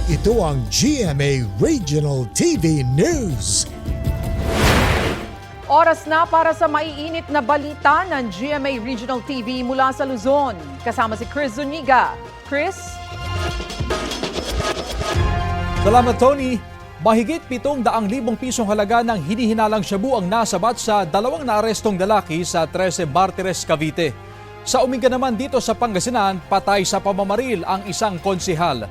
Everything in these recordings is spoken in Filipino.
Ito ang GMA Regional TV News. Oras na para sa maiinit na balita ng GMA Regional TV mula sa Luzon. Kasama si Chris Zuniga. Chris? Salamat, Tony. Mahigit 700,000 pisong halaga ng hinihinalang shabu ang nasabat sa dalawang naarestong lalaki sa 13 Martires, Cavite. Sa Uminga naman dito sa Pangasinan, patay sa pamamaril ang isang konsehal.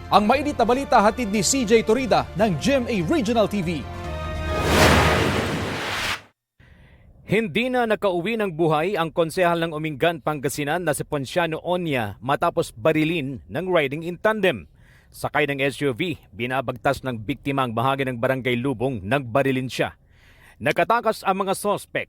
Ang mainit na balita hatid ni CJ Torida ng GMA Regional TV. Hindi na nakauwi ng buhay ang konsehal ng Umingan, Pangasinan na si Ponciano Onya matapos barilin ng riding in tandem. Sakay ng SUV, binabagtas ng biktima ang bahagi ng Barangay Lubong, nagbarilin siya. Nakatakas ang mga sospek.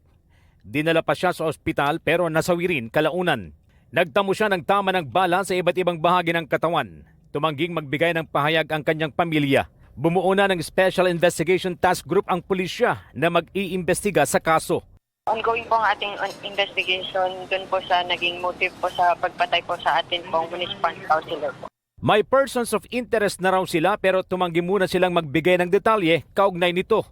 Dinala pa siya sa ospital pero nasawi rin kalaunan. Nagtamo siya ng tama ng bala sa iba't ibang bahagi ng katawan. Tumangging magbigay ng pahayag ang kanyang pamilya. Bumuo na ng Special Investigation Task Group ang pulisya na mag-iimbestiga sa kaso. Ongoing po ang ating investigation dun po sa naging motive po sa pagpatay po sa atin pong municipal councilor po. May persons of interest na raw sila pero tumanggi muna silang magbigay ng detalye kaugnay nito.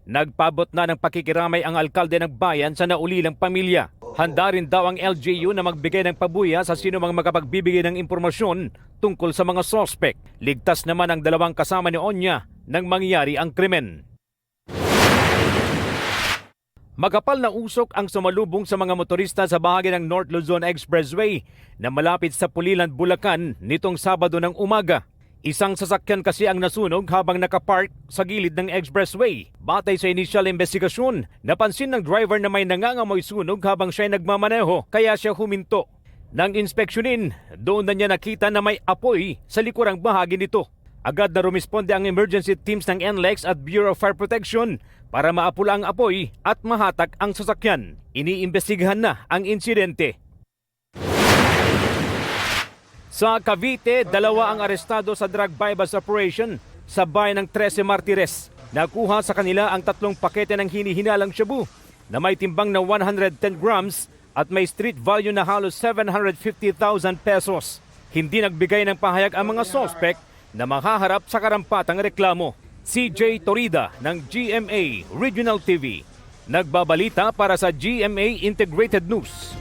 Nagpabot na ng pakikiramay ang alkalde ng bayan sa naulilang pamilya. Handa rin daw ang LGU na magbigay ng pabuya sa sino mang makapagbibigay ng impormasyon tungkol sa mga sospek. Ligtas naman ang dalawang kasama ni Onya nang mangyari ang krimen. Magapal na usok ang sumalubong sa mga motorista sa bahagi ng North Luzon Expressway na malapit sa Pulilan, Bulacan nitong Sabado ng umaga. Isang sasakyan kasi ang nasunog habang nakapark sa gilid ng expressway. Batay sa inisyal investigasyon, napansin ng driver na may nangangamoy sunog habang siya'y nagmamaneho kaya siya huminto. Nang inspeksyonin, doon na niya nakita na may apoy sa likurang bahagi nito. Agad na rumisponde ang emergency teams ng NLEX at Bureau of Fire Protection para maapula ang apoy at mahatak ang sasakyan. Iniimbestigahan na ang insidente. Sa Cavite, 2 ang arestado sa drug bypass operation sa bayan ng 13 Martires. Nakuha sa kanila ang 3 pakete ng hinihinalang shabu na may timbang na 110 grams at may street value na halos 750,000 pesos. Hindi nagbigay ng pahayag ang mga sospek na makaharap sa karampatang reklamo. CJ Torida ng GMA Regional TV. Nagbabalita para sa GMA Integrated News.